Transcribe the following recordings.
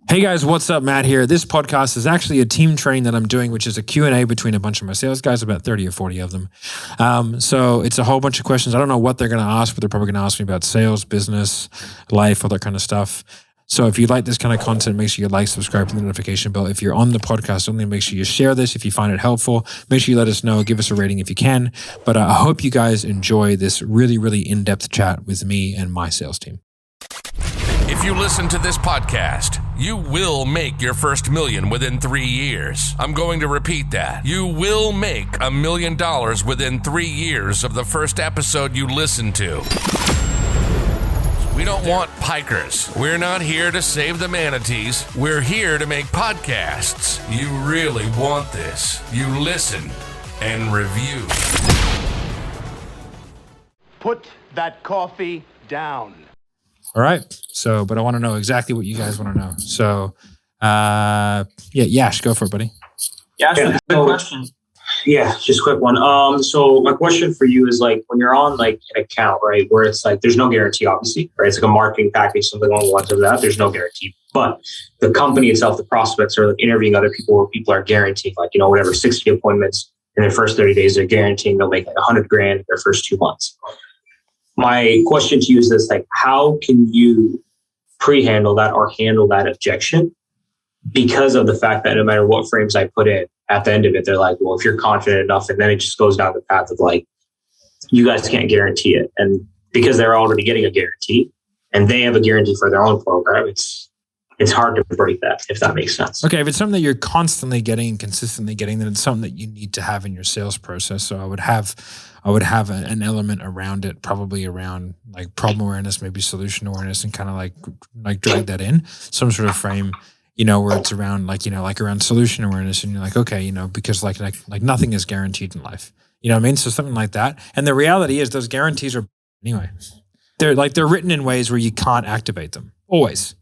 Hey guys, what's up? Matt here. This podcast is actually a team training that I'm doing, which is a Q&A between a bunch of my sales guys, about 30 or 40 of them. So it's a whole bunch of questions. I don't know what they're going to ask, but they're probably going to ask me about sales, business, life, all that kind of stuff. So if you like this kind of content, make sure you like, subscribe to the notification bell. If you're on the podcast only, make sure you share this. If you find it helpful, make sure you let us know. Give us a rating if you can. But I hope you guys enjoy this really, really in-depth chat with me and my sales team. If you listen to this podcast, you will make your first $1 million within 3 years. I'm going to repeat that. You will make $1 million within 3 years of the first episode you listen to. We don't want pikers. We're not here to save the manatees. We're here to make podcasts. You really want this. You listen and review. Put that coffee down. All right. So, but I want to know exactly what you guys want to know. So, Yash, go for it, buddy. Yash, good question. Yeah, just a quick one. So my question for you is like, when you're on like an account, right, where it's like, there's no guarantee, obviously, right? It's like a marketing package, something along the lines of that. There's no guarantee, but the company itself, the prospects are like interviewing other people where people are guaranteeing like, whatever, 60 appointments in their first 30 days, they're guaranteeing they'll make like $100,000 in their first 2 months. My question to you is this, like, how can you pre-handle that or handle that objection? Because of the fact that no matter what frames I put in, at the end of it, they're like, well, if you're confident enough, and then it just goes down the path of like, you guys can't guarantee it. And because they're already getting a guarantee and they have a guarantee for their own program, it's hard to break that, if that makes sense. Okay, if it's something that you're constantly getting and consistently getting, then it's something that you need to have in your sales process. So I would have an element around it, probably around like problem awareness, maybe solution awareness, and kind of like drag that in some sort of frame, where it's around like around solution awareness, and you're like, okay, because like nothing is guaranteed in life. You know what I mean? So something like that. And the reality is those guarantees are anyway. They're written in ways where you can't activate them always.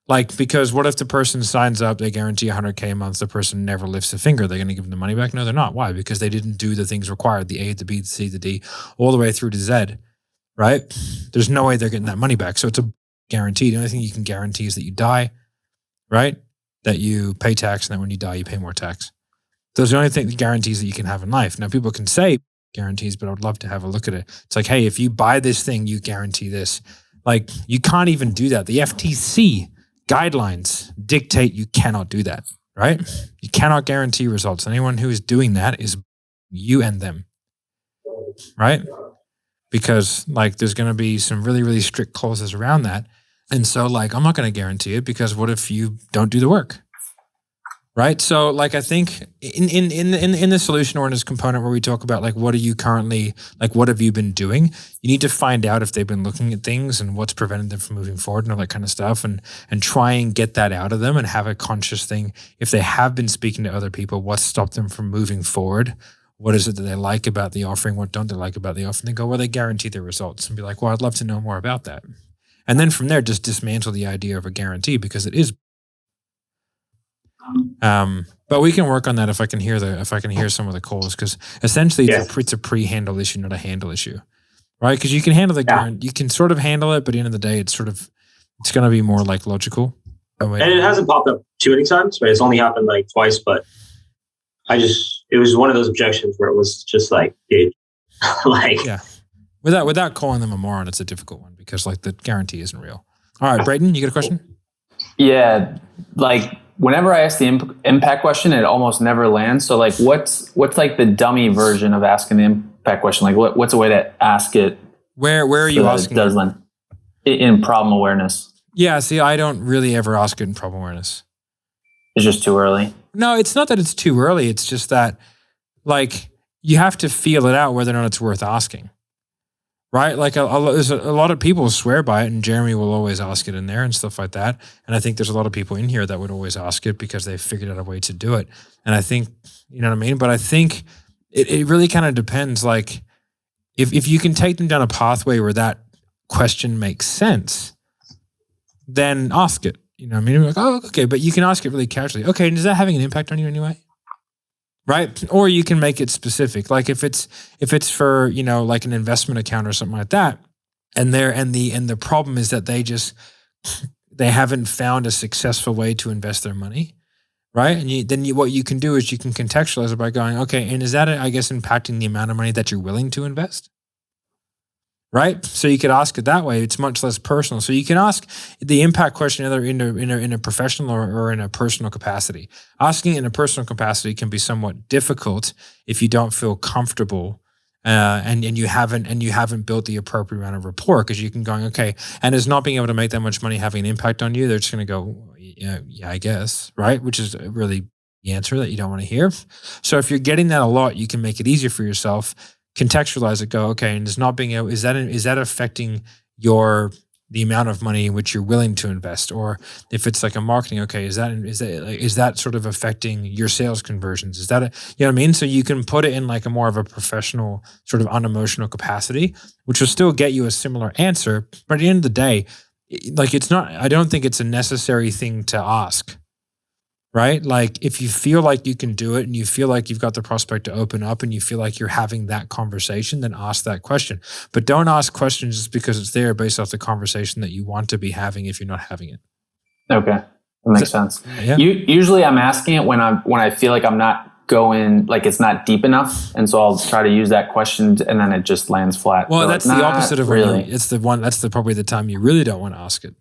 Like, because what if the person signs up, they guarantee $100K a month, the person never lifts a finger, they're going to give them the money back? No, they're not. Why? Because they didn't do the things required, the A, the B, the C, the D, all the way through to Z, right? There's no way they're getting that money back. So it's a guarantee. The only thing you can guarantee is that you die, right? That you pay tax, and that when you die, you pay more tax. Those are the only guarantees that you can have in life. Now, people can say guarantees, but I would love to have a look at it. It's like, hey, if you buy this thing, you guarantee this. Like, you can't even do that. The FTC guidelines dictate you cannot do that, right? You cannot guarantee results. Anyone who is doing that is you and them, right? Because like there's going to be some really, really strict clauses around that. And so like, I'm not going to guarantee it, because what if you don't do the work? Right. So like, I think in the solution awareness component where we talk about like, what are you currently, like, what have you been doing? You need to find out if they've been looking at things and what's prevented them from moving forward and all that kind of stuff, and try and get that out of them and have a conscious thing. If they have been speaking to other people, what stopped them from moving forward? What is it that they like about the offering? What don't they like about the offering? They go, well, they guarantee their results, and be like, well, I'd love to know more about that. And then from there, just dismantle the idea of a guarantee, because it is. But we can work on that if I can hear some of the calls, because essentially it's a pre-handle issue, not a handle issue, right? Because you can handle you can sort of handle it, but at the end of the day, it's going to be more like logical. And it hasn't popped up too many times, right? It's only happened like twice, but it was one of those objections where it was just like, dude, like, yeah. Without calling them a moron, it's a difficult one, because like the guarantee isn't real. All right, Brayden, you got a question? Yeah, like whenever I ask the impact question, it almost never lands. So like, what's like the dummy version of asking the impact question? Like, what's a way to ask it? Where are you asking? It does land in problem awareness. Yeah, see, I don't really ever ask it in problem awareness. It's just too early. No, it's not that it's too early. It's just that like you have to feel it out whether or not it's worth asking. Right? Like there's a lot of people swear by it, and Jeremy will always ask it in there and stuff like that. And I think there's a lot of people in here that would always ask it because they've figured out a way to do it. And I think, you know what I mean? But I think it really kind of depends. Like if you can take them down a pathway where that question makes sense, then ask it. You know what I mean? Like, oh, okay, but you can ask it really casually. Okay, and is that having an impact on you anyway? Right? Or you can make it specific. Like if it's for, like an investment account or something like that, and the problem is that they haven't found a successful way to invest their money, right? And what you can do is you can contextualize it by going, okay, and is that, I guess, impacting the amount of money that you're willing to invest? Right? So you could ask it that way. It's much less personal. So you can ask the impact question either in a professional or in a personal capacity. Asking it in a personal capacity can be somewhat difficult if you don't feel comfortable and you haven't built the appropriate amount of rapport, because you can go, okay, and is not being able to make that much money having an impact on you, they're just going to go, yeah, I guess, right? Which is really the answer that you don't want to hear. So if you're getting that a lot, you can make it easier for yourself. Contextualize it, go, okay, and it's not being able, is that affecting the amount of money which you're willing to invest? Or if it's like a marketing, okay, is that sort of affecting your sales conversions? Is that you know what I mean? So you can put it in like a more of a professional sort of unemotional capacity, which will still get you a similar answer. But at the end of the day, like I don't think it's a necessary thing to ask. Right? Like if you feel like you can do it and you feel like you've got the prospect to open up and you feel like you're having that conversation, then ask that question. But don't ask questions just because it's there based off the conversation that you want to be having if you're not having it. Okay. That makes sense. Yeah. Usually I'm asking it when I feel like I'm not going, like it's not deep enough. And so I'll try to use that question and then it just lands flat. Well, so that's like, the opposite of really. That's probably the time you really don't want to ask it.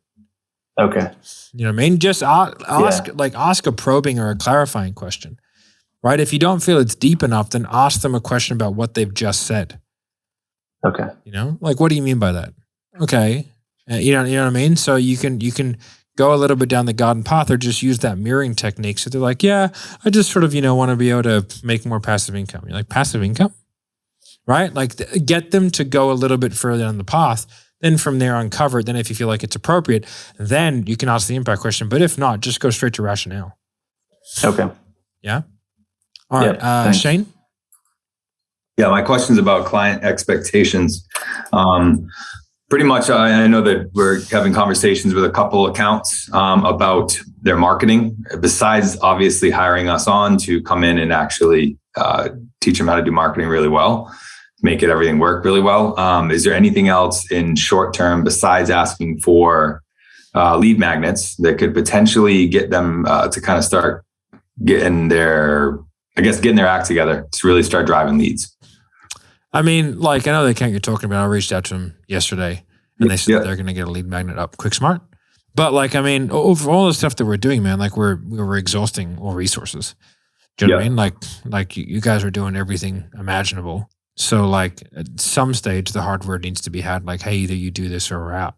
Okay. You know what I mean? Just ask a probing or a clarifying question, right? If you don't feel it's deep enough, then ask them a question about what they've just said. Okay. You know, like, what do you mean by that? Okay. You know what I mean? So you can go a little bit down the garden path or just use that mirroring technique. So they're like, yeah, I just sort of, want to be able to make more passive income. You're like, passive income? Right? Like get them to go a little bit further down the path. Then from there uncover it. Then if you feel like it's appropriate, then you can ask the impact question. But if not, just go straight to rationale. Okay. Yeah. All right. Shane? Yeah, my question's about client expectations. Pretty much, I know that we're having conversations with a couple accounts about their marketing, besides obviously hiring us on to come in and actually teach them how to do marketing really well, make everything work really well. Is there anything else in short term besides asking for lead magnets that could potentially get them to kind of start getting their act together to really start driving leads? I mean, like, I know the account you're talking about. I reached out to them yesterday and they said they're going to get a lead magnet up quick smart. But like, I mean, over all the stuff that we're doing, man, like we're exhausting all resources. Do you know what I mean? Like you guys are doing everything imaginable. So like at some stage, the hard word needs to be had. Like, hey, either you do this or we're out.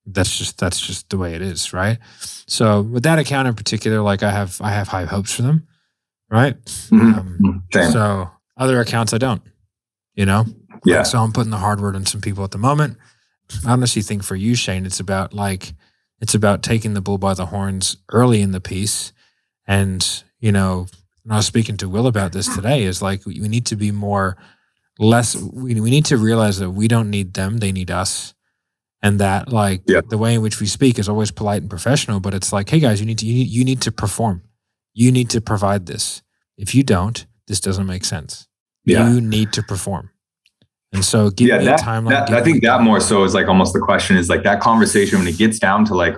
That's just the way it is, right? So with that account in particular, like I have high hopes for them, right? So other accounts I don't, Yeah. Like, so I'm putting the hard word on some people at the moment. I honestly think for you, Shane, it's about taking the bull by the horns early in the piece. And, and I was speaking to Will about this today, is like, we need to be we need to realize that we don't need them, they need us. And that the way in which we speak is always polite and professional, but it's like, hey guys, you need to perform. You need to provide this. If you don't, this doesn't make sense. Yeah. You need to perform. And so give me a timeline. I think that more so is like almost the question is like that conversation when it gets down to like,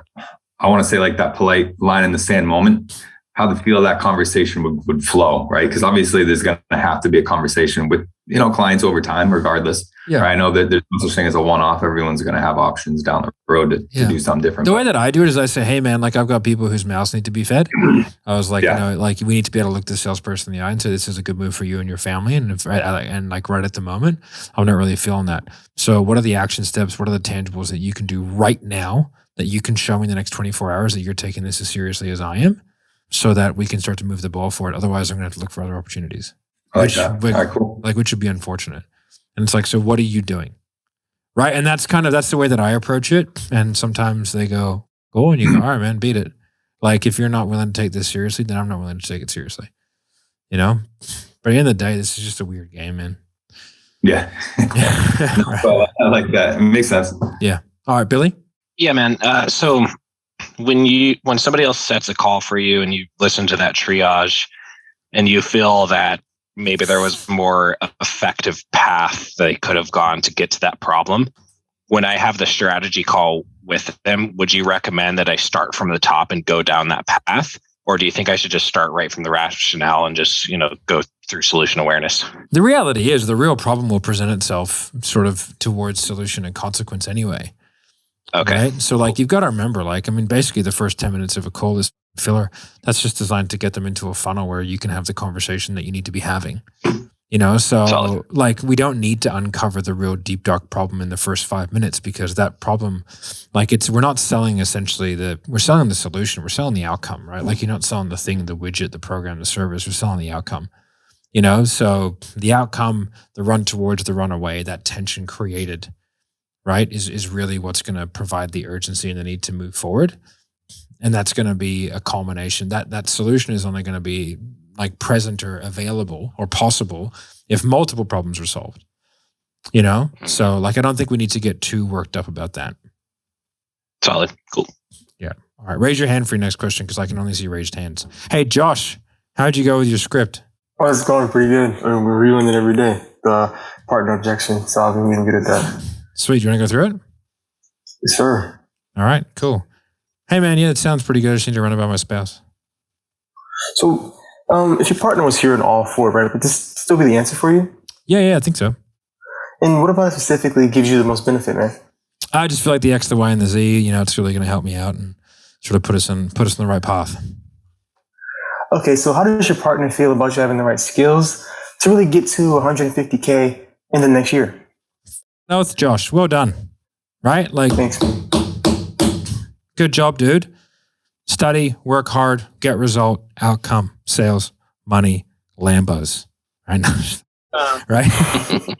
I want to say like that polite line in the sand moment, how the feel of that conversation would flow, right? Because obviously there's going to have to be a conversation with, clients over time, regardless. Yeah. Right? I know that there's no such thing as a one-off. Everyone's going to have options down the road to do something different. The way that I do it is I say, hey man, like I've got people whose mouths need to be fed. I was like, we need to be able to look the salesperson in the eye and say, this is a good move for you and your family. And right at the moment, I'm not really feeling that. So what are the action steps? What are the tangibles that you can do right now that you can show me in the next 24 hours that you're taking this as seriously as I am, so that we can start to move the ball forward? Otherwise, I'm going to have to look for other opportunities, which would be unfortunate. And it's like, so what are you doing? Right. And that's the way that I approach it. And sometimes they go, and you go, all right, man, beat it. Like, if you're not willing to take this seriously, then I'm not willing to take it seriously. But at the end of the day, this is just a weird game, man. Yeah. Well, I like that. It makes sense. Yeah. All right, Billy. Yeah, man. So when somebody else sets a call for you and you listen to that triage and you feel that maybe there was more effective path they could have gone to get to that problem, when I have the strategy call with them, would you recommend that I start from the top and go down that path? Or do you think I should just start right from the rationale and just, go through solution awareness? The reality is the real problem will present itself sort of towards solution and consequence anyway. Okay. Right? So like, you've got to remember, basically the first 10 minutes of a call is filler. That's just designed to get them into a funnel where you can have the conversation that you need to be having. So Solid. we don't need to uncover the real deep, dark problem in the first 5 minutes, because that problem, we're not selling we're selling the solution, we're selling the outcome, right? Like, you're not selling the thing, the widget, the program, the service, we're selling the outcome, So the outcome, the run towards, the run away, that tension created, right, is really what's going to provide the urgency and the need to move forward. And that's going to be a culmination. That solution is only going to be present or available or possible if multiple problems are solved, So I don't think we need to get too worked up about that. Solid. Cool. Yeah. All right. Raise your hand for your next question, because I can only see raised hands. Hey, Josh, how'd you go with your script? Oh, it's going pretty good. We're reviewing it every day. The partner objection. So I've been getting good at that. Sweet. You want to go through it? Yes, sir. All right. Cool. Hey, man. Yeah, it sounds pretty good. I just need to run it by my spouse. So, if your partner was here in all four, right, would this still be the answer for you? Yeah, I think so. And what about it specifically gives you the most benefit, man? I just feel like the X, the Y, and the Z, it's really going to help me out and sort of put us on the right path. Okay, so how does your partner feel about you having the right skills to really get to 150K in the next year? No, it's Josh. Well done. Right? Thanks. Good job, dude. Study, work hard, get result, outcome, sales, money, Lambos. Right? Right?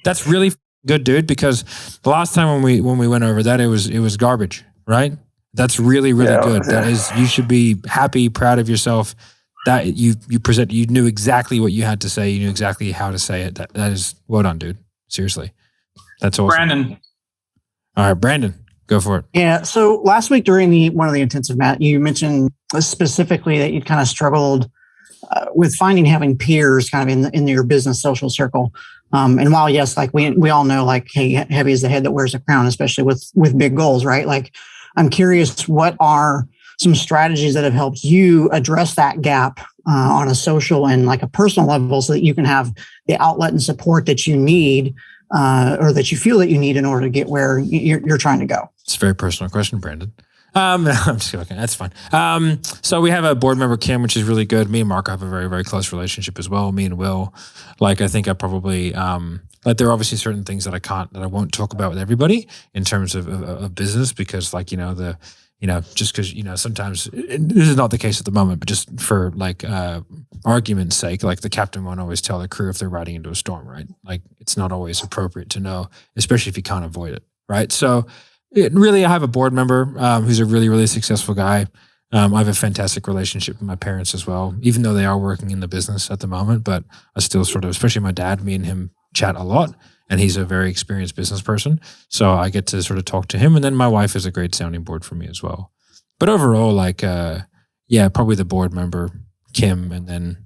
That's really good, dude, because the last time when we went over that, it was garbage, right? That's really, really good. That is, you should be happy, proud of yourself that you knew exactly what you had to say. You knew exactly how to say it. That is, well done, dude. Seriously. That's awesome. Brandon. All right, Brandon. Go for it. Yeah. So last week during one of the intensive, Matt, you mentioned specifically that you'd kind of struggled with having peers kind of in your business social circle. And while yes, we all know, hey, heavy is the head that wears a crown, especially with big goals, right? I'm curious, what are some strategies that have helped you address that gap on a social and a personal level, so that you can have the outlet and support that you need, or that you feel that you need in order to get where you're trying to go? It's a very personal question, Brandon. I'm just joking. That's fine. So we have a board member, Kim, which is really good. Me and Mark have a very, very close relationship as well. Me and Will, I think I probably, there are obviously certain things that I won't talk about with everybody in terms of business, because just because, sometimes this is not the case at the moment, but just for argument's sake, the captain won't always tell the crew if they're riding into a storm, right? It's not always appropriate to know, especially if you can't avoid it, right? So I have a board member who's a really, really successful guy. I have a fantastic relationship with my parents as well, even though they are working in the business at the moment, but I still sort of, especially my dad, me and him chat a lot, and he's a very experienced business person. So I get to sort of talk to him. And then my wife is a great sounding board for me as well. But overall, probably the board member, Kim, and then,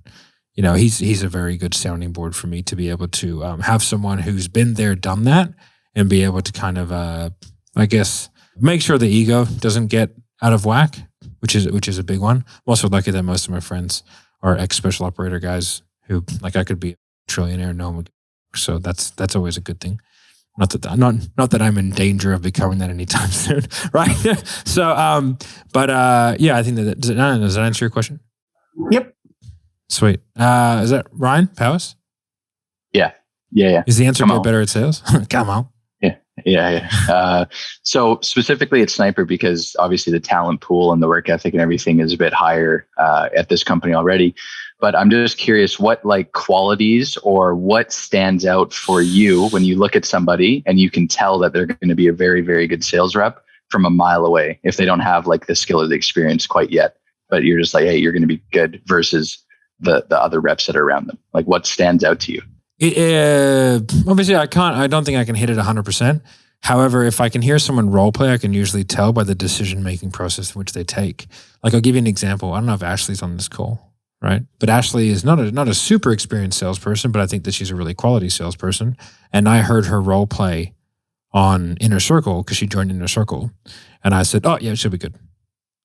he's a very good sounding board for me to be able to have someone who's been there, done that, and be able to kind of, make sure the ego doesn't get out of whack, which is a big one. I'm also lucky that most of my friends are ex-special operator guys who, I could be a trillionaire, no one would. So that's always a good thing. Not that I'm in danger of becoming that anytime soon, right? So, I think does that answer your question? Yep. Sweet. Is that Ryan Powis? Yeah. Is the answer get better at sales? Come on. Yeah. So specifically at Sniper, because obviously the talent pool and the work ethic and everything is a bit higher at this company already. But I'm just curious, what qualities or what stands out for you when you look at somebody and you can tell that they're going to be a very, very good sales rep from a mile away if they don't have the skill or the experience quite yet, but you're just hey, you're going to be good versus the other reps that are around them. What stands out to you? Obviously, I don't think I can hit it 100%. However, if I can hear someone role play, I can usually tell by the decision-making process in which they take. I'll give you an example. I don't know if Ashley's on this call, right? But Ashley is not a super experienced salesperson, but I think that she's a really quality salesperson. And I heard her role play on Inner Circle because she joined Inner Circle. And I said, oh, yeah, it should be good.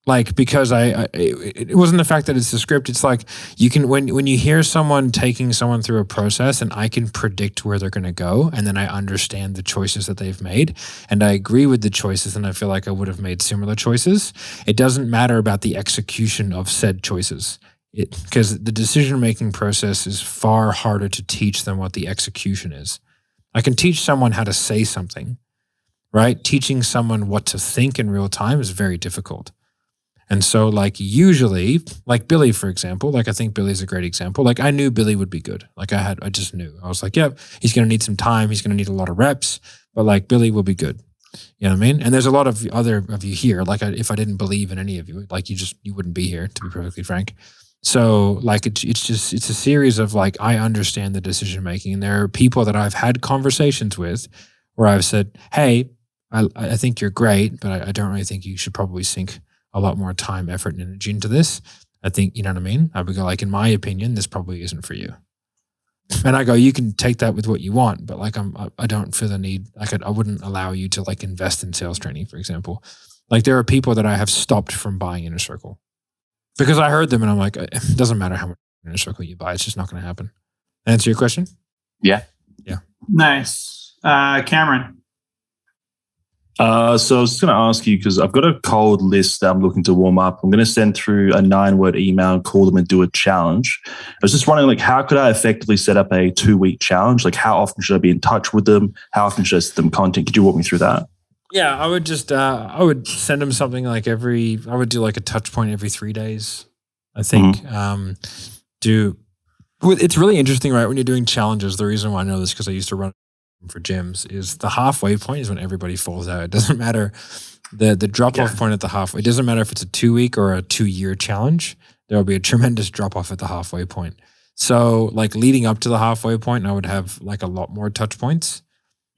Like, because it wasn't the fact that it's the script. It's like you can, when you hear someone taking someone through a process and I can predict where they're going to go, and then I understand the choices that they've made and I agree with the choices, and I feel like I would have made similar choices. It doesn't matter about the execution of said choices, because the decision-making process is far harder to teach than what the execution is. I can teach someone how to say something, right? Teaching someone what to think in real time is very difficult. And so, like, usually, like Billy, for example, like, I think Billy's a great example. Like, I knew Billy would be good. Like, I just knew. I was like, yep, he's going to need some time. He's going to need a lot of reps, but like, Billy will be good. You know what I mean? And there's a lot of other of you here. Like, if I didn't believe in any of you, like, you wouldn't be here, to be perfectly frank. So, like, it's a series of, like, I understand the decision making. And there are people that I've had conversations with where I've said, hey, I think you're great, but I don't really think you should probably sink a lot more time, effort, and energy into this. I think, you know what I mean? I would go, like, in my opinion, this probably isn't for you. And I go, you can take that with what you want, but like, I don't feel the need. Like, I wouldn't allow you to, like, invest in sales training, for example. Like, there are people that I have stopped from buying Inner Circle because I heard them and I'm like, it doesn't matter how much Inner Circle you buy. It's just not going to happen. Answer your question? Yeah. Yeah. Nice. Cameron. So I was just going to ask you, because I've got a cold list that I'm looking to warm up. I'm going to send through a 9-word email and call them and do a challenge. I was just wondering, like, how could I effectively set up a 2-week challenge? Like, how often should I be in touch with them? How often should I send them content? Could you walk me through that? Yeah, I would just, I would send them something like I would do like a touch point every 3 days. I think, it's really interesting, right? When you're doing challenges, the reason why I know this, because I used to run for gyms, is the halfway point is when everybody falls out. It doesn't matter the drop off point at the halfway. It doesn't matter if it's a 2-week or a 2-year challenge. There will be a tremendous drop off at the halfway point. So, like, leading up to the halfway point, I would have like a lot more touch points,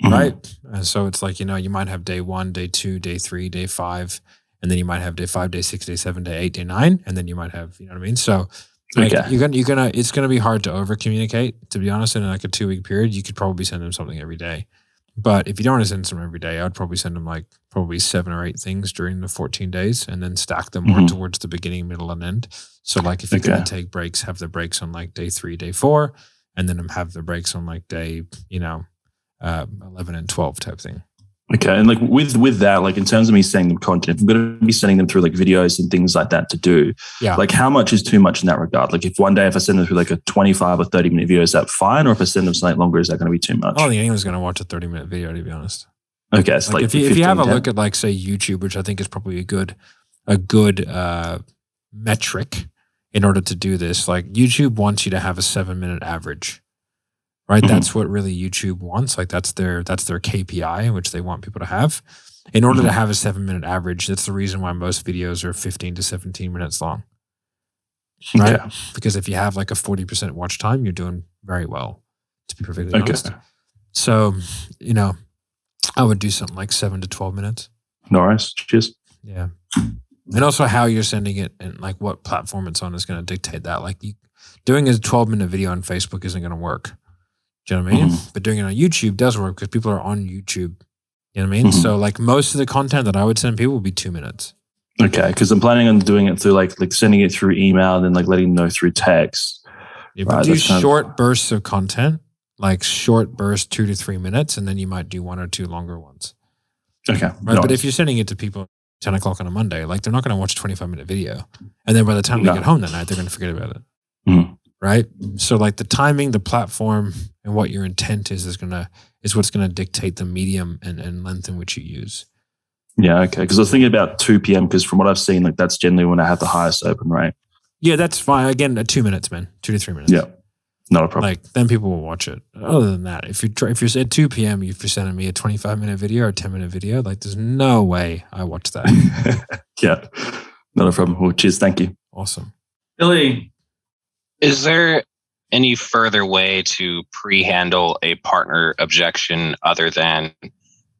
right? And so it's like, you know, you might have day 1, day 2, day 3, day 5, and then you might have day 5, day 6, day 7, day 8, day 9, and then you might have, you know what I mean? So, like, it's gonna be hard to over communicate, to be honest. In like a 2-week period, you could probably send them something every day. But if you don't want to send them every day, I would probably send them like probably 7 or 8 things during the 14 days, and then stack them more towards the beginning, middle, and end. So, like, if you're gonna take breaks, have the breaks on like day 3, day 4, and then have the breaks on like day, 11 and 12 type thing. Okay, and like with that, like, in terms of me sending them content, if I'm going to be sending them through like videos and things like that to do, like, how much is too much in that regard? Like, if one day if I send them through like a 25 or 30-minute video, is that fine? Or if I send them something longer, is that going to be too much? I don't think anyone's going to watch a 30-minute video, to be honest. Okay, so like if you have a look at, like, say, YouTube, which I think is probably a good metric in order to do this. Like, YouTube wants you to have a 7-minute average. Right, that's what really YouTube wants. Like, that's their KPI, which they want people to have. In order to have a 7-minute average, that's the reason why most videos are 15 to 17 minutes long. Right, because if you have like a 40% watch time, you're doing very well, to be perfectly honest. So, I would do something like 7 to 12 minutes. Nice, cheers. Yeah, and also how you're sending it and like what platform it's on is going to dictate that. Like, doing a 12-minute video on Facebook isn't going to work. Do you know what I mean? But doing it on YouTube does work because people are on YouTube. You know what I mean? So, like, most of the content that I would send people would be 2 minutes. Okay, because I'm planning on doing it through like sending it through email and then like letting them know through text. Yeah, but do short bursts of content, like short bursts, 2 to 3 minutes, and then you might do 1 or 2 longer ones. Okay. Right, but if you're sending it to people 10 o'clock on a Monday, like, they're not going to watch a 25-minute video. And then by the time they get home that night, they're going to forget about it. Right? So, like, the timing, the platform, and what your intent is what's going to dictate the medium and length in which you use. Yeah, okay. Because I was thinking about 2 p.m. because from what I've seen, like, that's generally when I have the highest open rate. Yeah, that's fine. Again, 2 minutes, man. 2 to 3 minutes. Yeah, not a problem. Like, then people will watch it. Other than that, if you're at 2 p.m., if you're sending me a 25-minute video or a 10-minute video, like, there's no way I watch that. Yeah, not a problem. Well, cheers. Thank you. Awesome. Billy. Is there any further way to pre-handle a partner objection other than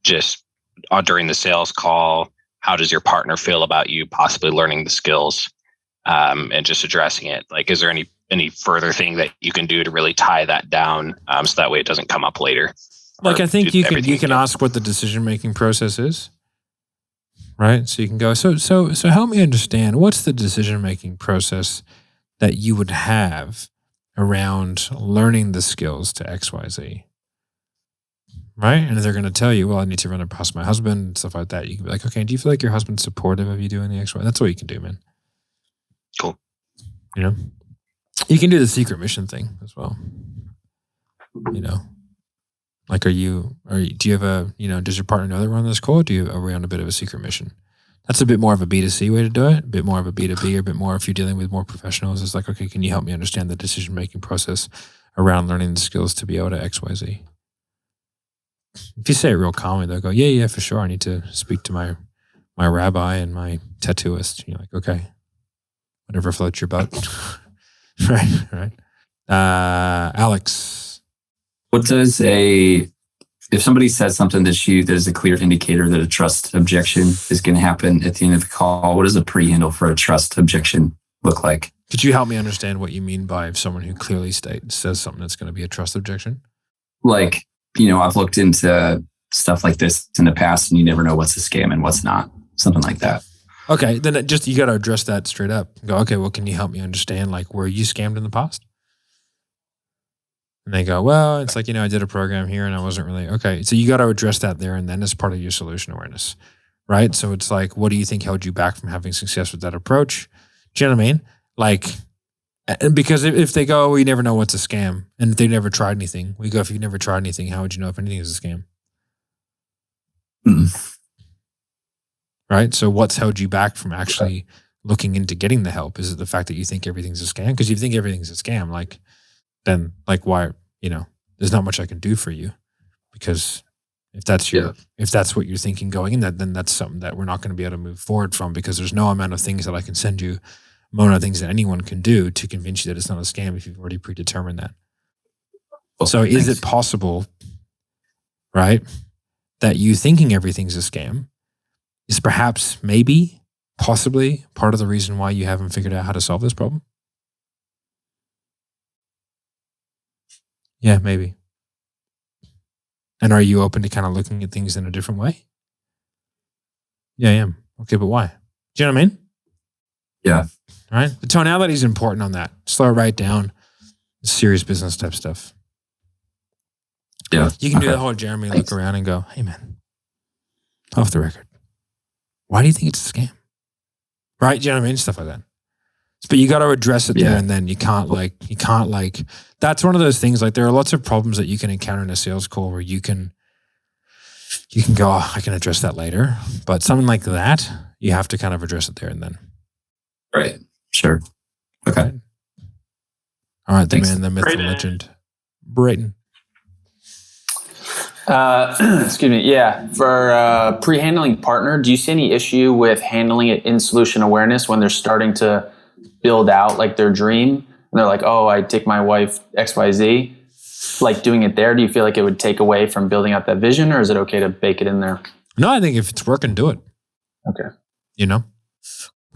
just during the sales call? How does your partner feel about you possibly learning the skills and just addressing it? Like, is there any further thing that you can do to really tie that down so that way it doesn't come up later? Like, I think you everything can ask what the decision-making process is, right? So you can go, so help me understand, what's the decision-making process that you would have around learning the skills to XYZ, right? And they're going to tell you, well, I need to run it past my husband and stuff like that. You can be like, okay, do you feel like your husband's supportive of you doing the XYZ? That's what you can do, man. Cool. You know, you can do the secret mission thing as well. You know, like, do you have does your partner know that we're on this call? Or are we on a bit of a secret mission? That's a bit more of a B2C way to do it, a bit more of a B2B, or a bit more if you're dealing with more professionals. It's like, okay, can you help me understand the decision-making process around learning the skills to be able to XYZ? If you say it real calmly, they'll go, yeah, for sure. I need to speak to my rabbi and my tattooist. You're like, okay, whatever floats your boat. right. Alex. What does if somebody says something that is a clear indicator that a trust objection is going to happen at the end of the call, what does a pre-handle for a trust objection look like? Could you help me understand what you mean by someone who clearly says something that's going to be a trust objection? Like, I've looked into stuff like this in the past and you never know what's a scam and what's not. Something like that. Okay, then you got to address that straight up. Go, okay, well, can you help me understand, like, were you scammed in the past? And they go, well, it's like, I did a program here and I wasn't really, okay. So you got to address that there and then as part of your solution awareness, right? So it's like, what do you think held you back from having success with that approach? Do you know what I mean? Like, because if they go, well, you never know what's a scam, and if they never tried anything, we go, if you've never tried anything, how would you know if anything is a scam? Right? So what's held you back from actually looking into getting the help? Is it the fact that you think everything's a scam? Because if you think everything's a scam, like, then like, why, there's not much I can do for you, because if that's what you're thinking going in, then that's something that we're not going to be able to move forward from, because there's no amount of things that I can send you, amount of things that anyone can do to convince you that it's not a scam if you've already predetermined that. So is it possible, right, that you thinking everything's a scam is perhaps, maybe, possibly part of the reason why you haven't figured out how to solve this problem? Yeah, maybe. And are you open to kind of looking at things in a different way? Yeah, I am. Okay, but why? Do you know what I mean? Yeah. All right. The tonality is important on that. Slow it right down. Serious business type stuff. Yeah. You can do the whole Jeremy look around and go, hey, man, off the record, why do you think it's a scam? Right? Do you know what I mean? Stuff like that. But you got to address it there and then. You can't that's one of those things, like, there are lots of problems that you can encounter in a sales call where you can go, oh, I can address that later. But something like that, you have to kind of address it there and then. Right. Sure. Okay. Right. All right. The man, the myth, the legend. Brayton. Excuse me. Yeah. For pre-handling partner, do you see any issue with handling it in solution awareness when they're starting to build out like their dream and they're like, oh, I take my wife XYZ, like doing it there? Do you feel like it would take away from building out that vision, or is it okay to bake it in there? No, I think if it's working, do it. Okay. Man,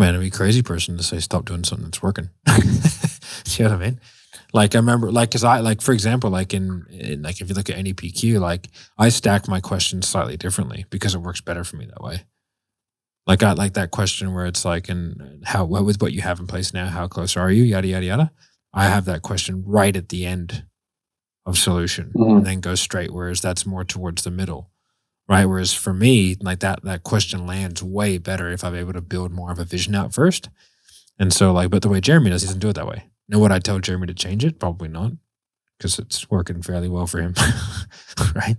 it'd be a crazy person to say, stop doing something that's working. You know what I mean? Like, I remember, like, cause for example, like in like, if you look at NEPQ, like, I stack my questions slightly differently because it works better for me that way. Like, I like that question where it's like, and with what you have in place now, how close are you? Yada, yada, yada. I have that question right at the end of solution and then go straight, whereas that's more towards the middle, right? Whereas for me, like that question lands way better if I'm able to build more of a vision out first. And so, like, but the way Jeremy does, he doesn't do it that way. Know what I tell Jeremy to change it? Probably not, because it's working fairly well for him, right?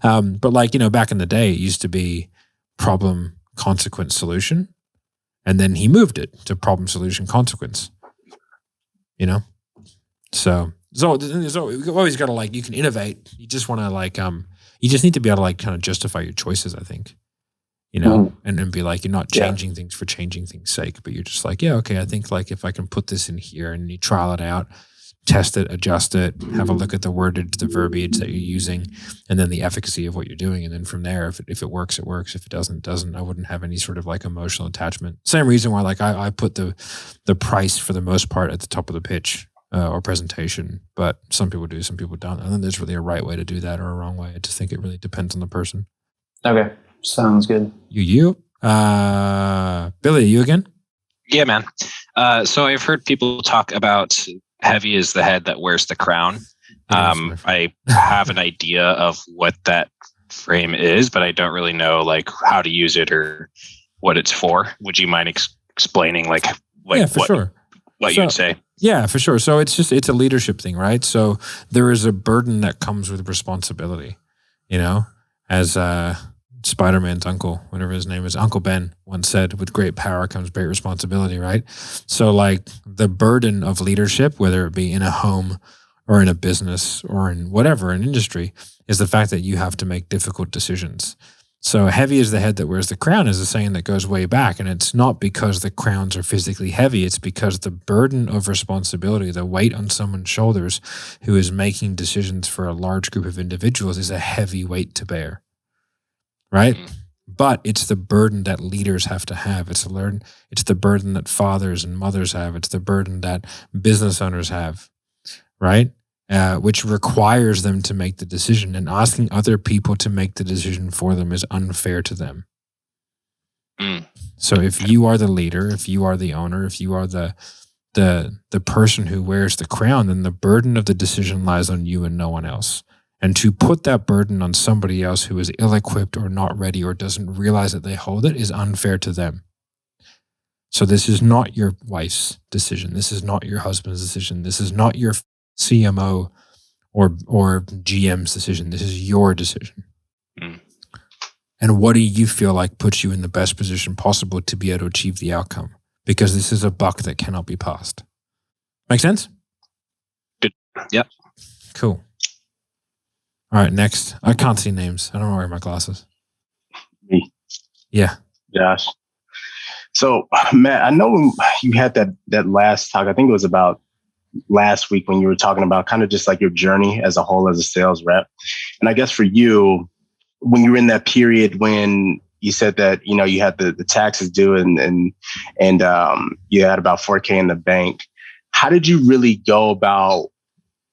But like, back in the day, it used to be problem, consequence, solution, and then he moved it to problem, solution, consequence. So we've always got to, like, you can innovate. You just want to, like, you just need to be able to, like, kind of justify your choices, I think. And be like, you're not changing things for changing things' sake, but you're just like, yeah, okay, I think, like, if I can put this in here and you trial it out, test it, adjust it, have a look at the wordage, the verbiage that you're using, and then the efficacy of what you're doing. And then from there, if it works, it works. If it doesn't, it doesn't. I wouldn't have any sort of, like, emotional attachment. Same reason why, like, I put the price for the most part at the top of the pitch. or presentation, but some people do, some people don't. I don't think there's really a right way to do that or a wrong way. I just think it really depends on the person. Okay, sounds good. You. Billy, you again? Yeah, man. So I've heard people talk about heavy is the head that wears the crown. I have an idea of what that frame is, but I don't really know like how to use it or what it's for. Would you mind explaining sure. What you'd say? Yeah, for sure. So it's a leadership thing, right? So there is a burden that comes with responsibility, as Spider-Man's uncle, whatever his name is, Uncle Ben once said, with great power comes great responsibility, right? So like the burden of leadership, whether it be in a home or in a business or in whatever, an industry, is the fact that you have to make difficult decisions. So heavy is the head that wears the crown is a saying that goes way back. And it's not because the crowns are physically heavy. It's because the burden of responsibility, the weight on someone's shoulders who is making decisions for a large group of individuals is a heavy weight to bear. Right? But it's the burden that leaders have to have. It's the burden that fathers and mothers have. It's the burden that business owners have. Right? Which requires them to make the decision, and asking other people to make the decision for them is unfair to them. So if you are the leader, if you are the owner, if you are the person who wears the crown, then the burden of the decision lies on you and no one else. And to put that burden on somebody else who is ill-equipped or not ready or doesn't realize that they hold it is unfair to them. So this is not your wife's decision. This is not your husband's decision. This is not your CMO or GM's decision. This is your decision. And what do you feel like puts you in the best position possible to be able to achieve the outcome? Because this is a buck that cannot be passed. Make sense? Good. Yep. Cool. All right, next. I can't see names. I don't wear my glasses. Me. Yeah. Josh. So, Matt, I know when you had that last talk, I think it was about last week when you were talking about kind of just like your journey as a whole as a sales rep. And I guess for you, when you were in that period when you said that, you had the taxes due and you had about $4,000 in the bank, how did you really go about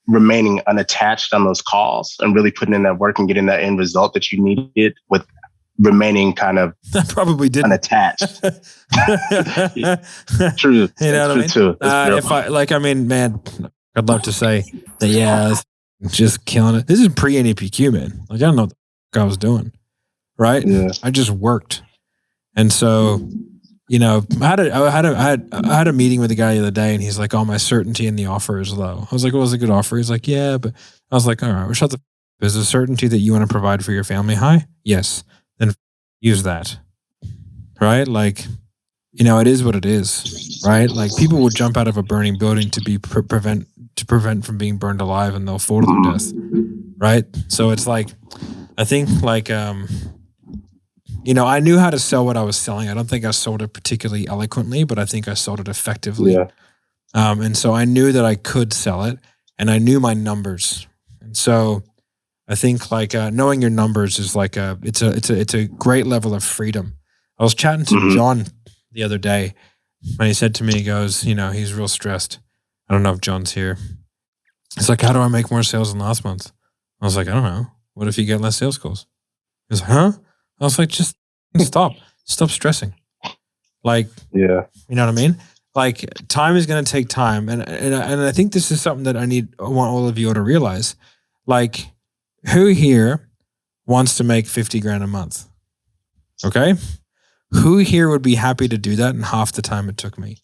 remaining unattached on those calls and really putting in that work and getting that end result that you needed with remaining kind of probably didn't. Unattached? True. You know what I mean? Too. Man, I'd love to say that, yeah, just killing it. This is pre-NEPQ, man. Like, I don't know what the fuck I was doing, right? Yeah. I just worked. And so, I had a meeting with a guy the other day, and he's like, "Oh, my certainty in the offer is low." I was like, "Well, it's a good offer." He's like, "Yeah," but I was like, "All right, well, shut the f-. Is the certainty that you want to provide for your family high? Yes. Then use that." Right? Like, it is what it is, right? Like, people will jump out of a burning building to prevent from being burned alive, and they'll fall to their death, right? So it's like, I think like, I knew how to sell what I was selling. I don't think I sold it particularly eloquently, but I think I sold it effectively. Yeah. And so I knew that I could sell it, and I knew my numbers. And so I think like knowing your numbers is like it's a great level of freedom. I was chatting to John the other day, and he said to me, he goes, he's real stressed. I don't know if John's here. He's like, "How do I make more sales than last month?" I was like, "I don't know. What if you get less sales calls?" He was like, "Huh?" I was like, "Just stop stressing." Like, yeah, you know what I mean? Like, time is going to take time. And I think this is something that I want all of you to realize. Like, who here wants to make 50 grand a month? Okay. Who here would be happy to do that in half the time it took me?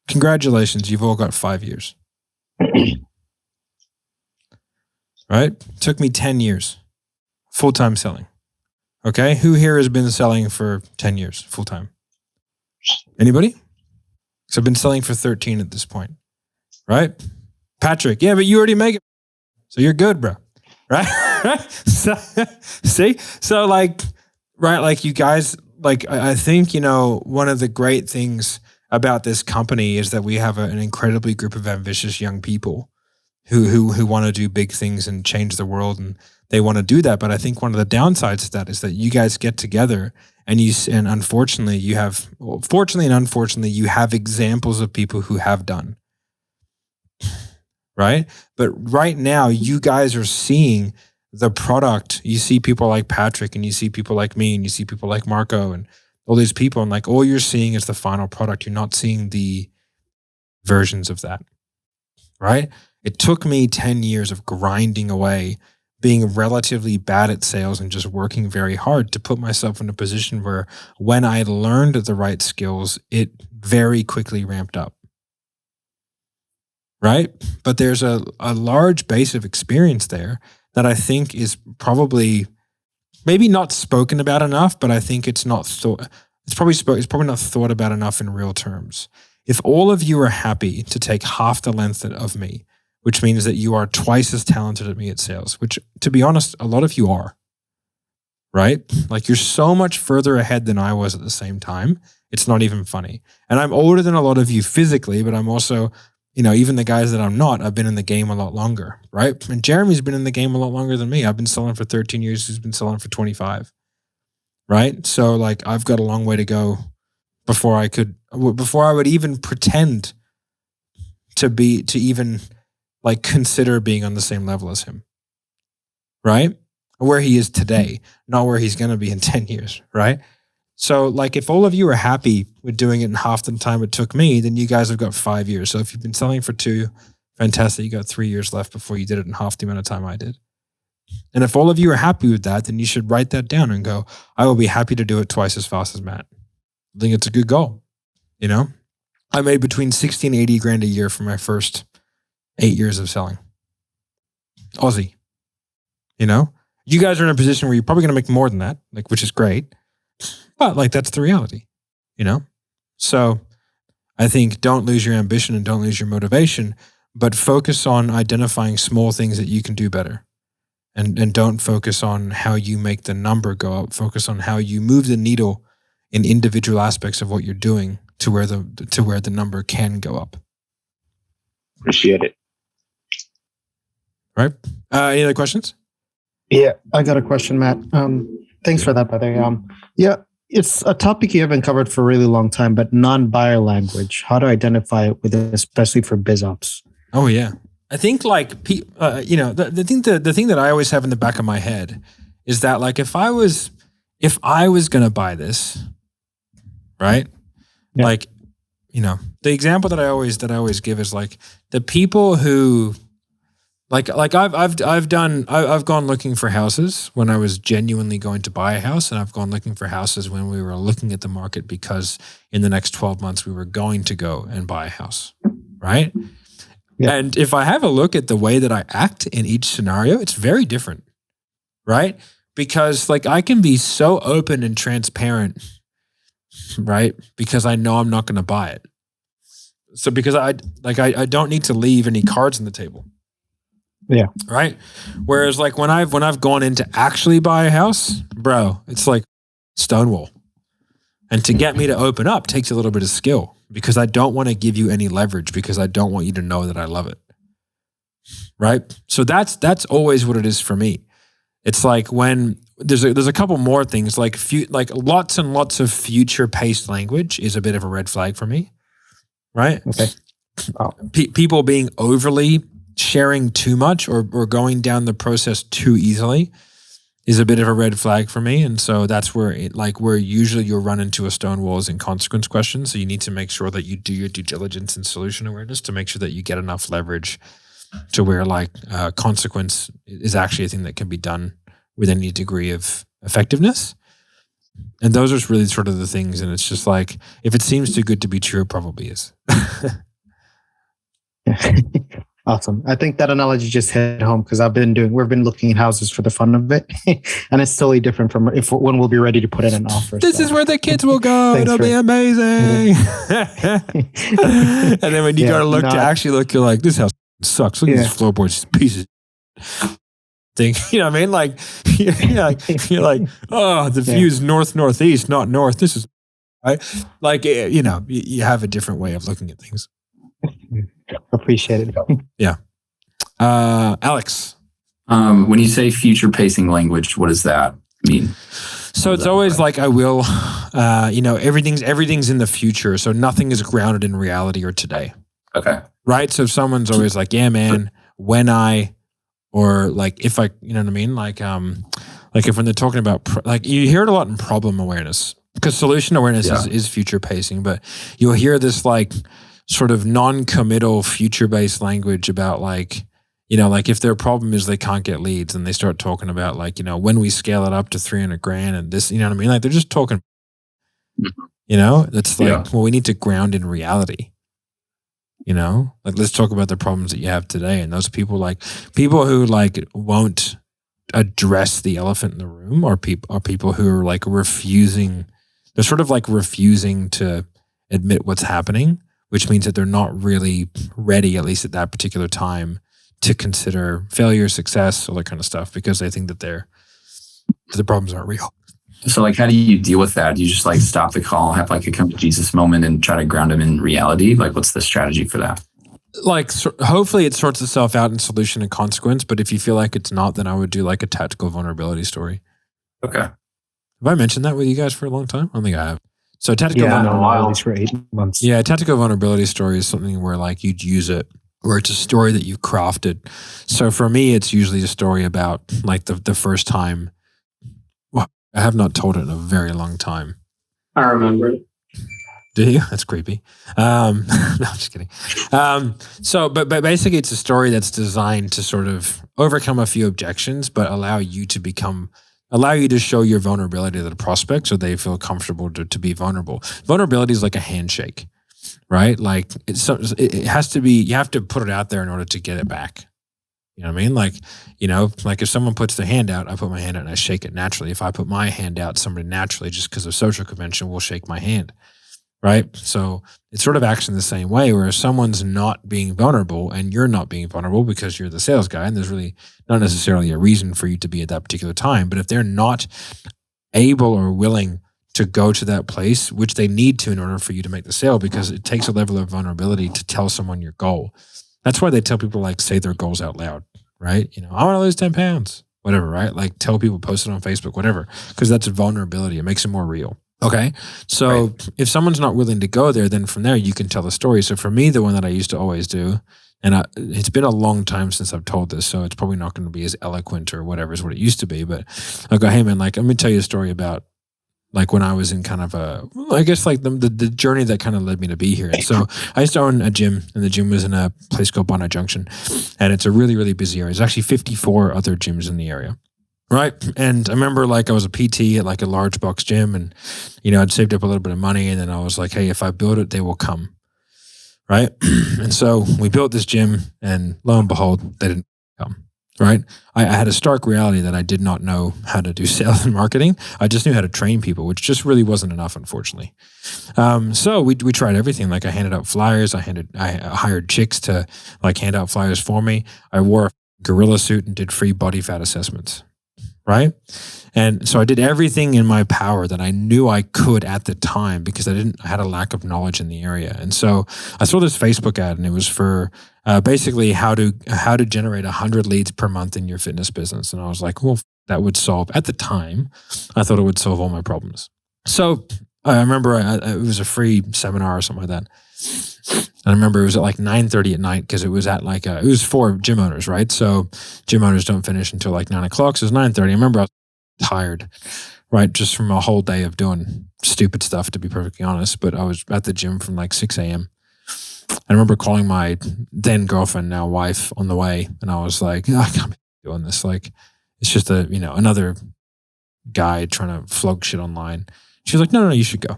Congratulations. You've all got 5 years. Right? It took me 10 years full-time selling. Okay. Who here has been selling for 10 years full-time? Anybody? So I've been selling for 13 at this point. Right? Patrick. Yeah, but you already make it. So you're good, bro. Right? So, see? So like, right. Like, you guys, like, I think, one of the great things about this company is that we have an incredibly group of ambitious young people who want to do big things and change the world, and they want to do that. But I think one of the downsides to that is that you guys get together and unfortunately you have, fortunately and unfortunately, you have examples of people who have done. right? But right now, you guys are seeing the product. You see people like Patrick, and you see people like me, and you see people like Marco, and all these people, and like all you're seeing is the final product. You're not seeing the versions of that, right? It took me 10 years of grinding away, being relatively bad at sales and just working very hard to put myself in a position where when I learned the right skills, it very quickly ramped up. Right? But there's a large base of experience there that I think is probably maybe not spoken about enough, but I think it's not thought. It's probably not thought about enough in real terms. If all of you are happy to take half the length of me, which means that you are twice as talented at me at sales, which, to be honest, a lot of you are, right? Like, you're so much further ahead than I was at the same time. It's not even funny. And I'm older than a lot of you physically, but I'm also, even the guys that I'm not, I've been in the game a lot longer, right? And Jeremy's been in the game a lot longer than me. I've been selling for 13 years. He's been selling for 25, right? So like, I've got a long way to go before I would even pretend to even like consider being on the same level as him, right? Where he is today, not where he's going to be in 10 years, right? So like, if all of you are happy with doing it in half the time it took me, then you guys have got 5 years. So if you've been selling for 2, fantastic. You got 3 years left before you did it in half the amount of time I did. And if all of you are happy with that, then you should write that down and go, I will be happy to do it twice as fast as Matt. I think it's a good goal. I made between 60 and 80 grand a year for my first 8 years of selling. Aussie. You guys are in a position where you're probably going to make more than that, like, which is great. But like, that's the reality, So I think don't lose your ambition and don't lose your motivation, but focus on identifying small things that you can do better. And don't focus on how you make the number go up. Focus on how you move the needle in individual aspects of what you're doing to where the number can go up. Appreciate it. Right. Any other questions? Yeah, I got a question, Matt. Thanks for that, by the way. Yeah, it's a topic you haven't covered for a really long time, but non-buyer language, how to identify it with it, especially for biz ops. Oh yeah. I think like, the thing that I always have in the back of my head is that like, if I was going to buy this, right? Yeah. Like, the example that I always give is like the people who like I've gone looking for houses when I was genuinely going to buy a house, and I've gone looking for houses when we were looking at the market because in the next 12 months we were going to go and buy a house, right? Yeah. And if I have a look at the way that I act in each scenario, it's very different, right? Because like, I can be so open and transparent, right? Because I know I'm not going to buy it. So because I don't need to leave any cards on the table. Yeah. Right. Whereas like when I've gone in to actually buy a house, bro, it's like Stonewall. And to get me to open up takes a little bit of skill, because I don't want to give you any leverage, because I don't want you to know that I love it. Right. So that's always what it is for me. It's like when there's a couple more things, like lots and lots of future paced language is a bit of a red flag for me. Right. Okay. Oh. People being overly sharing too much or going down the process too easily is a bit of a red flag for me. And so that's where where usually you'll run into a stonewall is in consequence questions. So you need to make sure that you do your due diligence and solution awareness to make sure that you get enough leverage to where consequence is actually a thing that can be done with any degree of effectiveness. And those are really sort of the things. And it's just like, if it seems too good to be true, it probably is. Awesome. I think that analogy just hit home, because we've been looking at houses for the fun of it. And it's totally different from when we'll be ready to put in an offer. This is where the kids will go. It'll be amazing. And then when you go to actually look, you're like, this house sucks. Look at these floorboards, pieces. Thing, you know what I mean? Like, you're like, oh, the view's northeast, not north. This is right. Like, you have a different way of looking at things. Appreciate it. Yeah. Alex. When you say future pacing language, what does that mean? So it's always like, I will, everything's in the future. So nothing is grounded in reality or today. Okay. Right. So if someone's always like, yeah, man, when I, or like if I, you know what I mean? Like if when they're talking about, like you hear it a lot in problem awareness, because solution awareness is future pacing, but you'll hear this like sort of non-committal future-based language about like, you know, like if their problem is they can't get leads and they start talking about like, you know, when we scale it up to 300 grand and this, you know what I mean? Like they're just talking, you know, that's like, well, we need to ground in reality. You know, like let's talk about the problems that you have today. And those people who like won't address the elephant in the room are people who are like refusing. They're sort of like refusing to admit what's happening, which means that they're not really ready, at least at that particular time, to consider failure, success, all that kind of stuff, because they think that the problems aren't real. So like, how do you deal with that? Do you just like stop the call, have like a come to Jesus moment and try to ground them in reality? Like what's the strategy for that? Like, hopefully it sorts itself out in solution and consequence. But if you feel like it's not, then I would do like a tactical vulnerability story. Okay. Have I mentioned that with you guys for a long time? I don't think I have. So tactical vulnerability for 8 months. Yeah, tactical vulnerability story is something where like you'd use it, where it's a story that you've crafted. So for me, it's usually a story about like the first time. Well, I have not told it in a very long time. I remember it. Do you? That's creepy. No, I'm just kidding. But basically it's a story that's designed to sort of overcome a few objections, but allow you to show your vulnerability to the prospect so they feel comfortable to be vulnerable. Vulnerability is like a handshake, right? Like it has to be, you have to put it out there in order to get it back. You know what I mean? Like, you know, like if someone puts their hand out, I put my hand out and I shake it naturally. If I put my hand out, somebody naturally, just because of social convention, will shake my hand. Right? So it sort of acts in the same way, where if someone's not being vulnerable and you're not being vulnerable because you're the sales guy, and there's really not necessarily a reason for you to be at that particular time, but if they're not able or willing to go to that place, which they need to in order for you to make the sale, because it takes a level of vulnerability to tell someone your goal. That's why they tell people like say their goals out loud, right? You know, I want to lose 10 pounds, whatever, right? Like tell people, post it on Facebook, whatever, because that's vulnerability. It makes it more real. Okay. So if someone's not willing to go there, then from there you can tell the story. So for me, the one that I used to always do, and it's been a long time since I've told this, so it's probably not going to be as eloquent or whatever is what it used to be, but I'll go, hey man, like, let me tell you a story about like when I was in kind of I guess like the journey that kind of led me to be here. And so I used to own a gym, and the gym was in a place called Bonnet Junction, and it's a really, really busy area. There's actually 54 other gyms in the area. Right. And I remember like I was a PT at like a large box gym, and, you know, I'd saved up a little bit of money, and then I was like, hey, if I build it, they will come. Right. And so we built this gym, and lo and behold, they didn't come. Right. I had a stark reality that I did not know how to do sales and marketing. I just knew how to train people, which just really wasn't enough, unfortunately. So we tried everything. Like I handed out flyers. I hired chicks to like hand out flyers for me. I wore a gorilla suit and did free body fat assessments. Right. And so I did everything in my power that I knew I could at the time, because I had a lack of knowledge in the area. And so I saw this Facebook ad, and it was for basically how to generate 100 leads per month in your fitness business. And I was like, well, that would solve, at the time, I thought it would solve all my problems. So I remember it was a free seminar or something like that. And I remember it was at like 9:30 at night, because it was at like it was for gym owners, right? So gym owners don't finish until like 9 o'clock. So it was 9:30. I remember I was tired, right? Just from a whole day of doing stupid stuff, to be perfectly honest. But I was at the gym from like 6 a.m. I remember calling my then girlfriend, now wife, on the way. And I was like, I can't be doing this. Like, it's just another guy trying to flog shit online. She's like, no, you should go.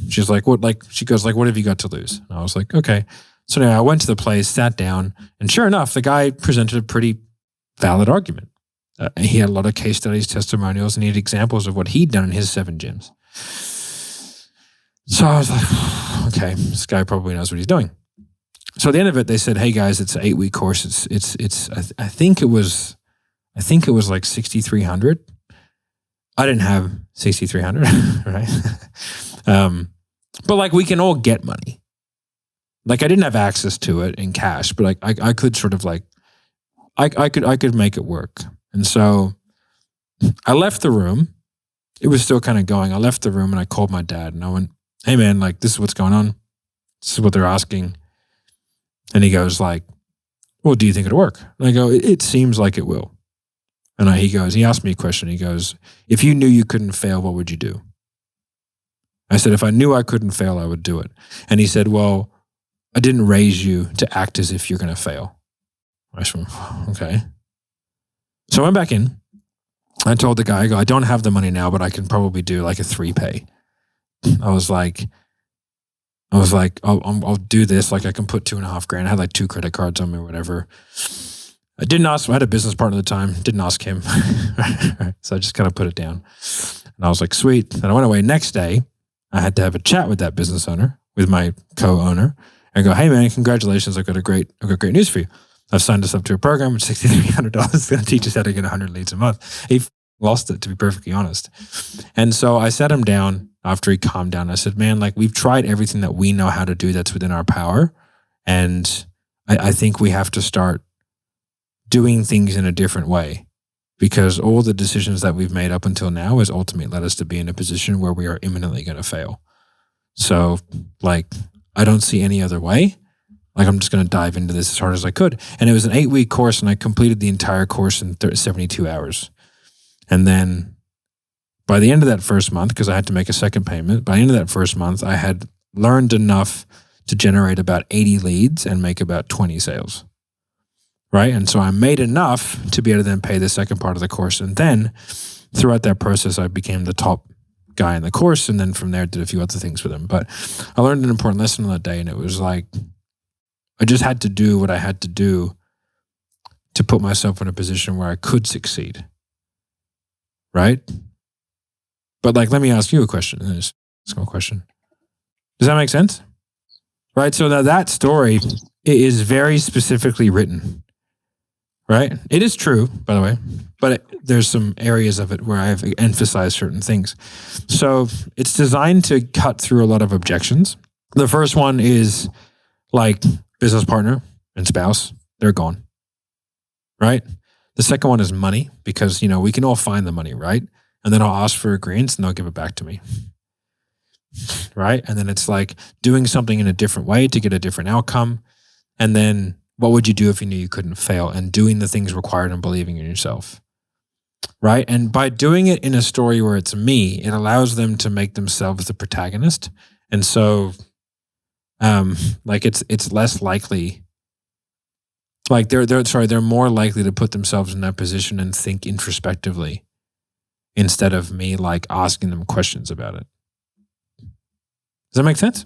She's like, what? Like, she goes like, what have you got to lose? And I was like, okay. So anyway, I went to the place, sat down, and sure enough, the guy presented a pretty valid argument. He had a lot of case studies, testimonials, and he had examples of what he'd done in his 7 gyms. So I was like, okay, this guy probably knows what he's doing. So at the end of it, they said, hey guys, it's an 8-week course. I think it was like 6,300. I didn't have 6,300, right? But like, we can all get money. Like, I didn't have access to it in cash, but like I could sort of like, I could make it work. And so I left the room. It was still kind of going. I left the room and I called my dad, and I went, hey man, like, this is what's going on. This is what they're asking. And he goes like, well, do you think it'll work? And I go, it seems like it will. And he asked me a question. He goes, if you knew you couldn't fail, what would you do? I said, if I knew I couldn't fail, I would do it. And he said, well, I didn't raise you to act as if you're going to fail. I said, okay. So I went back in. I told the guy, I don't have the money now, but I can probably do like a 3-pay. I was like, I'll do this. Like I can put $2,500. I had like 2 credit cards on me or whatever. I didn't ask, I had a business partner at the time, didn't ask him. So I just kind of put it down. And I was like, sweet. And I went away. Next day, I had to have a chat with that business owner, with my co-owner, and go, hey man, congratulations. I've got great news for you. I've signed us up to a program with $6,300. It's going to teach us how to get 100 leads a month. He lost it, to be perfectly honest. And so I sat him down after he calmed down. I said, man, like we've tried everything that we know how to do that's within our power. And I think we have to start doing things in a different way, because all the decisions that we've made up until now has ultimately led us to be in a position where we are imminently going to fail. So like, I don't see any other way. Like I'm just going to dive into this as hard as I could. And it was an 8-week course, and I completed the entire course in 72 hours. And then by the end of that first month, because I had to make a second payment, by the end of that first month, I had learned enough to generate about 80 leads and make about 20 sales. Right? And so I made enough to be able to then pay the second part of the course. And then throughout that process, I became the top guy in the course. And then from there, did a few other things with him. But I learned an important lesson on that day. And it was like, I just had to do what I had to do to put myself in a position where I could succeed. Right? But like, let me ask you a question. Ask a question. Does that make sense? Right? So that story is very specifically written. Right? It is true, by the way, but there's some areas of it where I've emphasized certain things. So it's designed to cut through a lot of objections. The first one is like business partner and spouse, they're gone. Right? The second one is money, because, we can all find the money, right? And then I'll ask for agreements and they'll give it back to me. Right? And then it's like doing something in a different way to get a different outcome. And then what would you do if you knew you couldn't fail, and doing the things required and believing in yourself, right? And by doing it in a story where it's me, it allows them to make themselves the protagonist. And so, like it's less likely, like they're more likely to put themselves in that position and think introspectively instead of me like asking them questions about it. Does that make sense?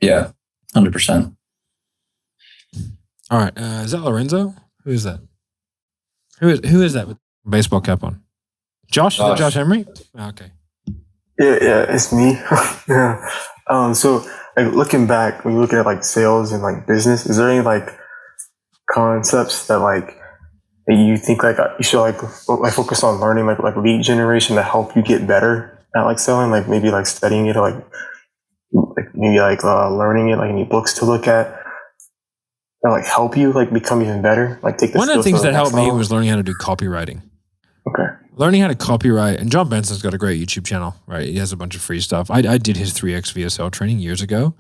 Yeah, 100%. All right. Is that Lorenzo? Who is that? Who is that with baseball cap on? Josh? Is that Josh Emery? Oh, okay. Yeah, it's me. Yeah. So like looking back, when you look at like sales and like business, is there any like concepts that like that you think like you should like focus on learning like lead generation to help you get better at like selling? Like maybe like studying it, or like maybe like learning it, like any books to look at. That like help you like become even better, like take the one of the things that helped me was learning how to do copywriting. Okay. Learning how to copyright, and John Benson's got a great YouTube channel, right? He has a bunch of free stuff. I did his 3X VSL training years ago,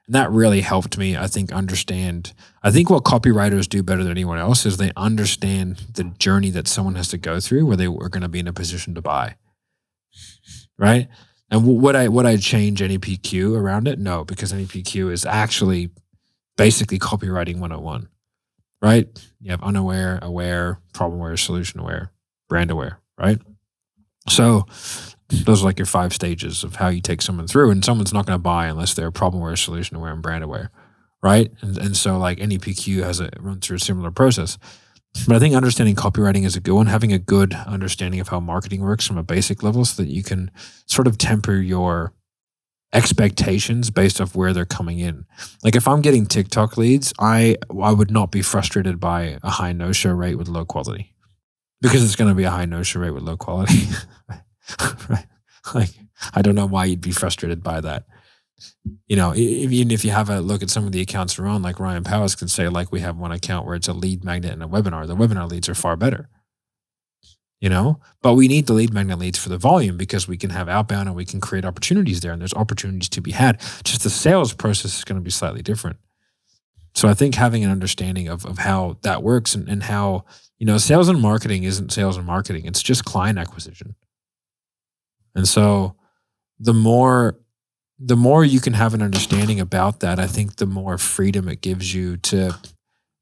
and that really helped me, I think, understand. I think what copywriters do better than anyone else is they understand the journey that someone has to go through where they are going to be in a position to buy, right? And would I change any PQ around it? No, because any PQ is actually basically copywriting 101, right? You have unaware, aware, problem aware, solution aware, brand aware, right? So those are like your 5 stages of how you take someone through, and someone's not going to buy unless they're problem aware, solution aware, and brand aware, right? And so like any PQ has run through a similar process. But I think understanding copywriting is a good one, having a good understanding of how marketing works from a basic level so that you can sort of temper your expectations based off where they're coming in. Like if I'm getting TikTok leads, I would not be frustrated by a high no-show rate with low quality, because it's going to be a high no-show rate with low quality. Right? Like I don't know why you'd be frustrated by that. Even if you have a look at some of the accounts we're on, like Ryan Powers can say, like we have one account where it's a lead magnet and a webinar. The webinar leads are far better. But we need the lead magnet leads for the volume, because we can have outbound and we can create opportunities there, and there's opportunities to be had. Just the sales process is going to be slightly different. So I think having an understanding of how that works and how, sales and marketing isn't sales and marketing. It's just client acquisition. And so the more you can have an understanding about that, I think the more freedom it gives you to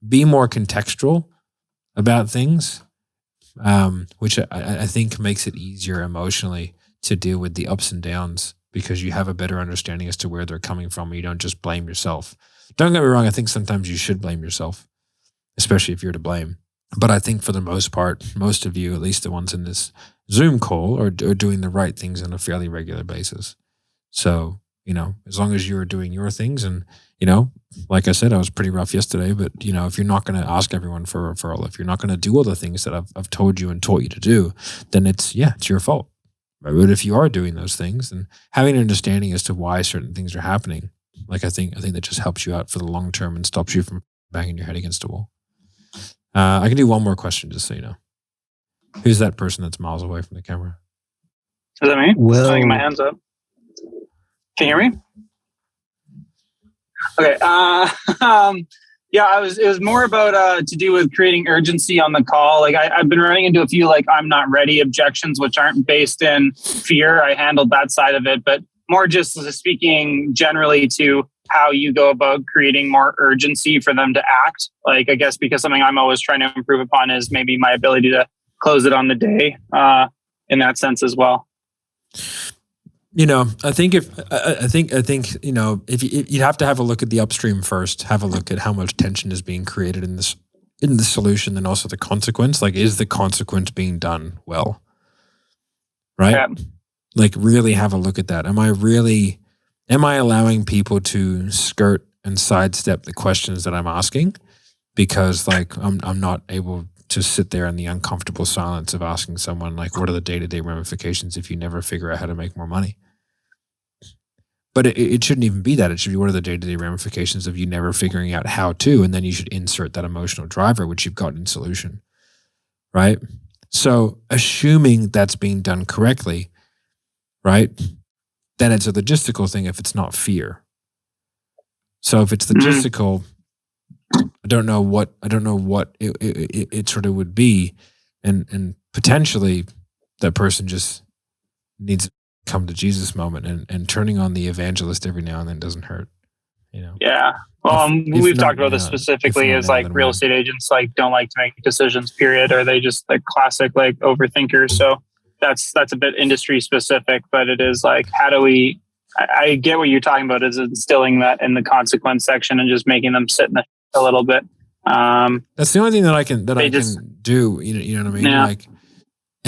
be more contextual about things, which I think makes it easier emotionally to deal with the ups and downs because you have a better understanding as to where they're coming from. And you don't just blame yourself. Don't get me wrong. I think sometimes you should blame yourself, especially if you're to blame. But I think for the most part, most of you, at least the ones in this Zoom call, are doing the right things on a fairly regular basis. So, as long as you're doing your things and, like I said, I was pretty rough yesterday, but, if you're not going to ask everyone for a referral, if you're not going to do all the things that I've told you and taught you to do, then it's your fault. But if you are doing those things and having an understanding as to why certain things are happening, I think that just helps you out for the long term and stops you from banging your head against a wall. I can do one more question just so you know. Who's that person that's miles away from the camera? Is that me? Well, I'm getting my hands up. Can you hear me? Okay. It was more about to do with creating urgency on the call. I've been running into a few I'm not ready objections, which aren't based in fear. I handled that side of it, but more just speaking generally to how you go about creating more urgency for them to act. I guess because something I'm always trying to improve upon is maybe my ability to close it on the day in that sense as well. I think if you'd have to have a look at the upstream first, have a look at how much tension is being created in the solution, and also the consequence. Is the consequence being done well? Right? Yeah. Really have a look at that. Am I allowing people to skirt and sidestep the questions that I'm asking because I'm not able to sit there in the uncomfortable silence of asking someone what are the day-to-day ramifications if you never figure out how to make more money? But it shouldn't even be that. It should be what are the day-to-day ramifications of you never figuring out how to, and then you should insert that emotional driver, which you've got in solution, right? So assuming that's being done correctly, right, then it's a logistical thing if it's not fear. So if it's logistical, I don't know what it sort of would be, and potentially that person just needs come to Jesus moment and turning on the evangelist every now and then doesn't hurt, Yeah. Well, we've talked about this specifically as real estate agents don't like to make decisions, period, or they just classic overthinkers. So that's a bit industry specific, but it is how do we, I get what you're talking about is instilling that in the consequence section and just making them sit in a little bit. That's the only thing that I can do. You know what I mean? Yeah.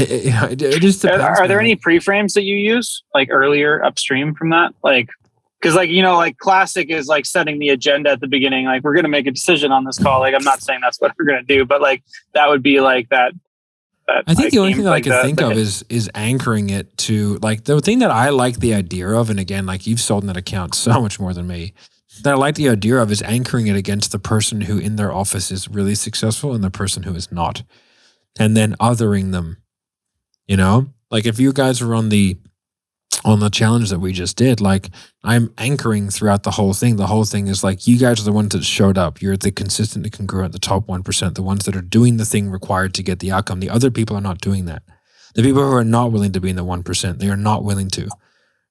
It just depends. Are there any pre-frames that you use earlier upstream from that? Because classic is setting the agenda at the beginning. We're going to make a decision on this call. I'm not saying that's what we're going to do, but that would be that. I think the only thing that I can think of is anchoring it to the thing that I like the idea of, and again, you've sold in that account so much more than me, that I like the idea of is anchoring it against the person who in their office is really successful and the person who is not, and then othering them. If you guys are on the challenge that we just did, I'm anchoring throughout the whole thing. The whole thing is you guys are the ones that showed up. You're the consistent and congruent, the top 1%, the ones that are doing the thing required to get the outcome. The other people are not doing that. The people who are not willing to be in the 1%, they are not willing to,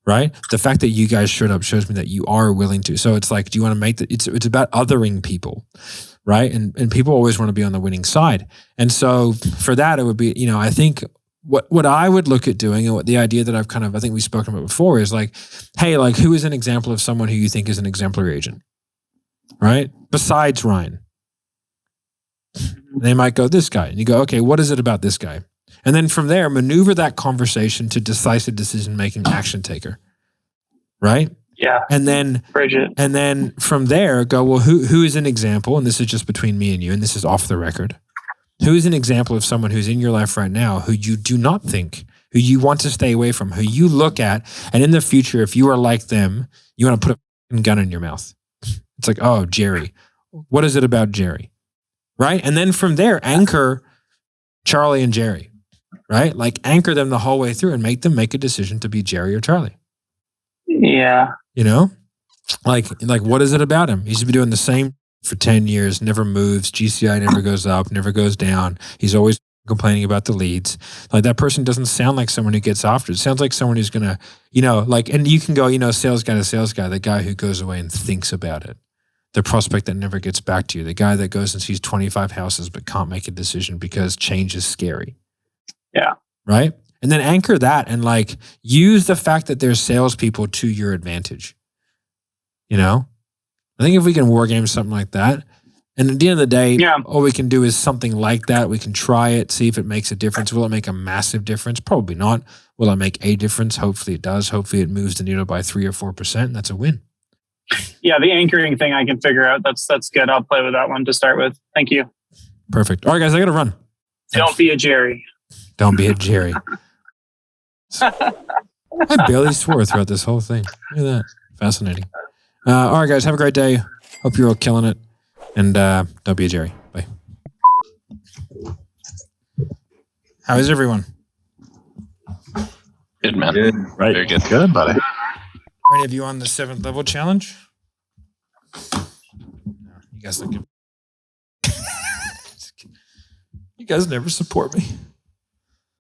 right? The fact that you guys showed up shows me that you are willing to. So it's do you want to make that? It's about othering people, right? And people always want to be on the winning side. And so for that, it would be, I think what I would look at doing, and what the idea that I think we've spoken about before is hey, who is an example of someone who you think is an exemplary agent, right? Besides Ryan. They might go, this guy. And you go, okay, what is it about this guy? And then from there, maneuver that conversation to decisive decision-making action taker, right? Yeah. And then Bridget. And then from there, go, well, who is an example? And this is just between me and you, and this is off the record. Who is an example of someone who's in your life right now who you do not think, who you want to stay away from, who you look at, and in the future, if you are like them, you want to put a gun in your mouth. It's oh, Jerry. What is it about Jerry? Right? And then from there, anchor Charlie and Jerry, right? Anchor them the whole way through and make them make a decision to be Jerry or Charlie. Yeah. What is it about him? He should be doing the same for 10 years, never moves. GCI never goes up, never goes down. He's always complaining about the leads. Like that person doesn't sound like someone who gets after it. It sounds like someone who's going to, and you can go, sales guy to sales guy, the guy who goes away and thinks about it. The prospect that never gets back to you, the guy that goes and sees 25 houses but can't make a decision because change is scary. Yeah. Right? And then anchor that and use the fact that there's salespeople to your advantage. I think if we can war game something like that, and at the end of the day, all we can do is something like that. We can try it, see if it makes a difference. Will it make a massive difference? Probably not. Will it make a difference? Hopefully it does. Hopefully it moves the needle by 3 or 4%. And that's a win. Yeah, the anchoring thing I can figure out. That's good. I'll play with that one to start with. Thank you. Perfect. All right, guys, I got to run. Don't be a Jerry. Don't be a Jerry. I barely swore throughout this whole thing. Look at that. Fascinating. All right, guys, have a great day. Hope you're all killing it. And don't be a Jerry. Bye. How is everyone? Good, man. Good. Right. Very good. Good, buddy. Are any of you on the 7th level challenge? No, you guys look good. You guys never support me.